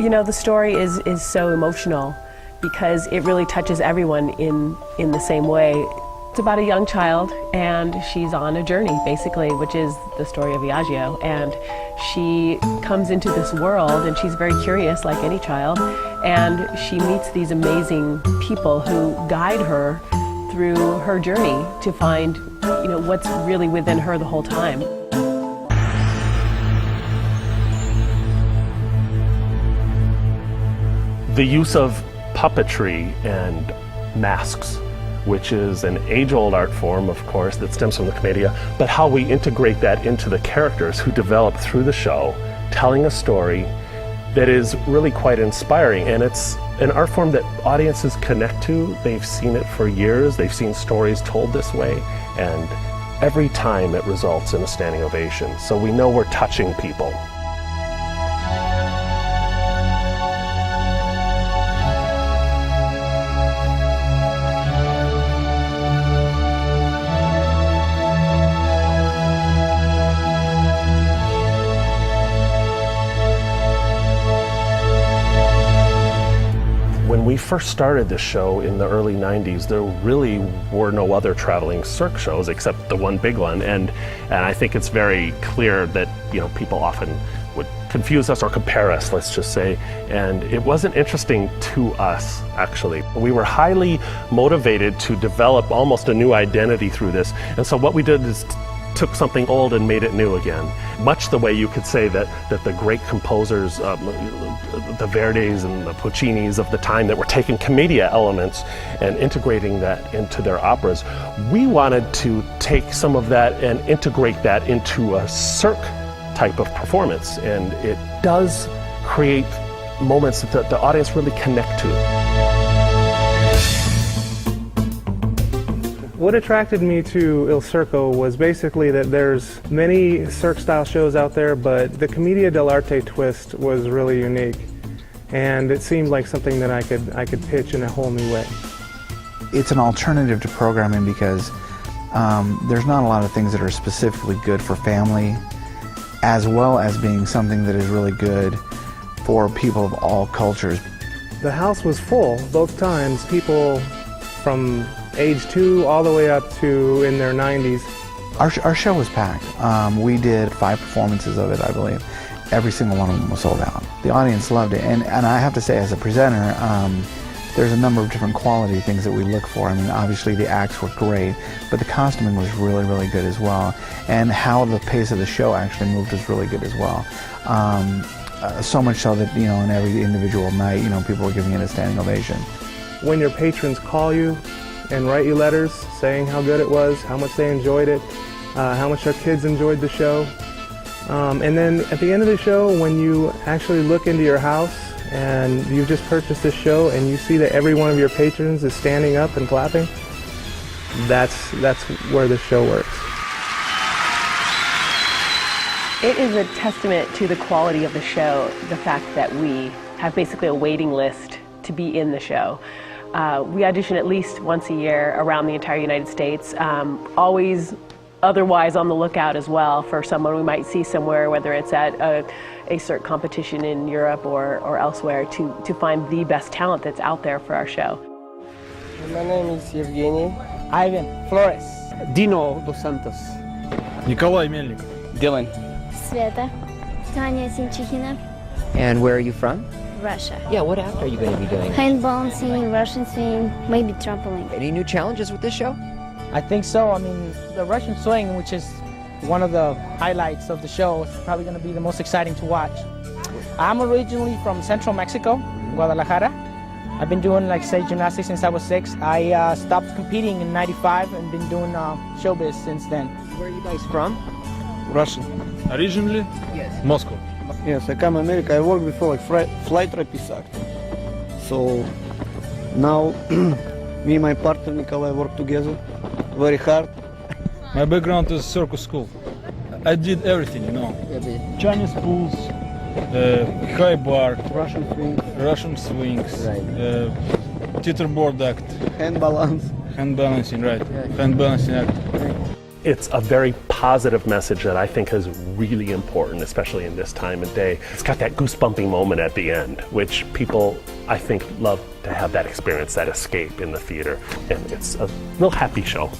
You know, the story is so emotional because it really touches everyone in the same way. It's about a young child, and she's on a journey, basically, which is the story of Viaggio. And she comes into this world, and she's very curious, like any child, and she meets these amazing people who guide her through her journey to find, you know, what's really within her the whole time. The use of puppetry and masks, which is an age-old art form, of course, that stems from the commedia, but how we integrate that into the characters who develop through the show, telling a story that is really quite inspiring. And it's an art form that audiences connect to. They've seen it for years. They've seen stories told this way, and every time it results in a standing ovation. So we know we're touching people. When we first started this show in the early 90s, there really were no other traveling CiRCo shows except the one big one, and I think it's very clear that, you know, people often would confuse us or compare us, let's just say, and it wasn't interesting to us, actually. We were highly motivated to develop almost a new identity through this, and so what we did is took something old and made it new again. Much the way you could say that the great composers, the Verdis and the Puccinis of the time that were taking commedia elements and integrating that into their operas, we wanted to take some of that and integrate that into a CiRCo type of performance. And it does create moments that the audience really connect to. What attracted me to Il CiRCo was basically that there's many CiRCo-style shows out there, but the Commedia dell'arte twist was really unique, and it seemed like something that I could pitch in a whole new way. It's an alternative to programming because there's not a lot of things that are specifically good for family, as well as being something that is really good for people of all cultures. The house was full both times, people from age 2 all the way up to in their 90s. Our show was packed. We did 5 performances of it, I believe. Every single one of them was sold out. The audience loved it, and I have to say, as a presenter, there's a number of different quality things that we look for. I mean, obviously the acts were great, but the costuming was really, really good as well. And how the pace of the show actually moved was really good as well. So much so that, you know, in every individual night, you know, people were giving it a standing ovation. When your patrons call you and write you letters saying how good it was, how much they enjoyed it, how much their kids enjoyed the show. And then at the end of the show, when you actually look into your house and you've just purchased this show and you see that every one of your patrons is standing up and clapping, that's where the show works. It is a testament to the quality of the show, the fact that we have basically a waiting list to be in the show. We audition at least once a year around the entire United States, always otherwise on the lookout as well for someone we might see somewhere, whether it's at a CiRCo competition in Europe or elsewhere, to find the best talent that's out there for our show. My name is Evgeny. Ivan Flores. Dino Dos Santos. Nikolai Melnik. Dylan. Sveta. Tanya Simchikhina. And where are you from? Russia. Yeah, what act are you going to be doing? Handball, singing, Russian swing, maybe trampoline. Any new challenges with this show? I think so. I mean, the Russian swing, which is one of the highlights of the show, is probably going to be the most exciting to watch. I'm originally from central Mexico, Guadalajara. I've been doing, like, say, gymnastics since I was 6. I stopped competing in '95 and been doing showbiz since then. Where are you guys from? Russian. Originally? Yes. Moscow. Yes, I come to America. I worked before like flight trapeze actor. So now me and my partner Nikolai work together very hard. My background is circus school. I did everything, you know. Chinese pools, high bar, Russian swings, right. Teeterboard act. Hand balance. Hand balancing, right. Yeah. Hand balancing act. It's a very positive message that I think is really important, especially in this time of day. It's got that goosebumping moment at the end, which people, I think, love to have that experience, that escape in the theater. And it's a real happy show.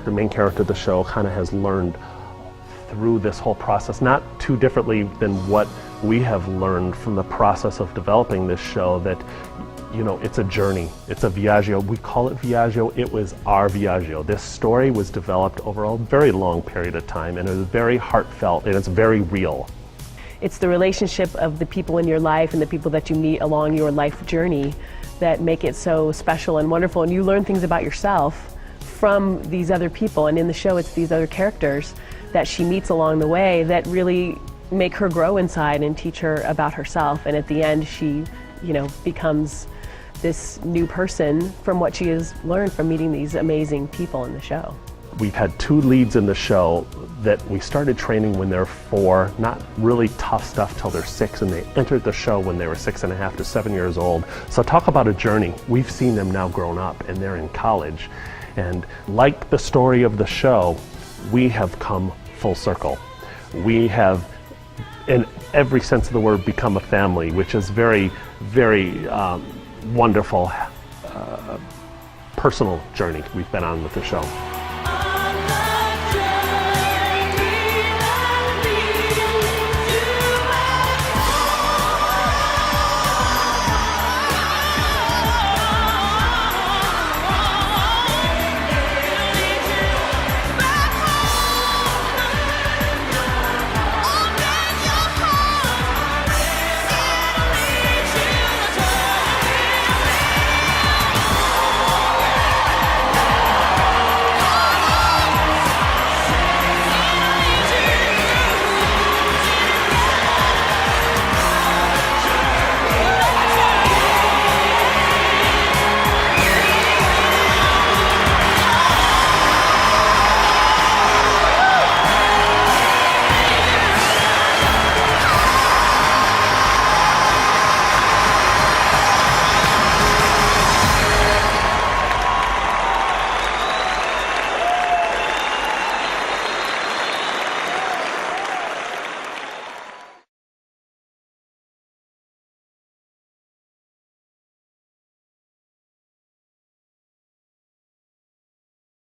The main character of the show kind of has learned through this whole process, not too differently than what we have learned from the process of developing this show, that, you know, it's a journey. It's a viaggio. We call it viaggio. It was our viaggio. This story was developed over a very long period of time, and it was very heartfelt, and it's very real. It's the relationship of the people in your life and the people that you meet along your life journey that make it so special and wonderful, and you learn things about yourself from these other people. And in the show, it's these other characters that she meets along the way that really make her grow inside and teach her about herself. And at the end, she, you know, becomes this new person from what she has learned from meeting these amazing people in the show. We've had 2 leads in the show that we started training when they're 4, not really tough stuff till they're 6, and they entered the show when they were 6.5 to 7 years old. So talk about a journey. We've seen them now grown up and they're in college. And like the story of the show, we have come full circle. We have, in every sense of the word, become a family, which is very, very wonderful personal journey we've been on with the show.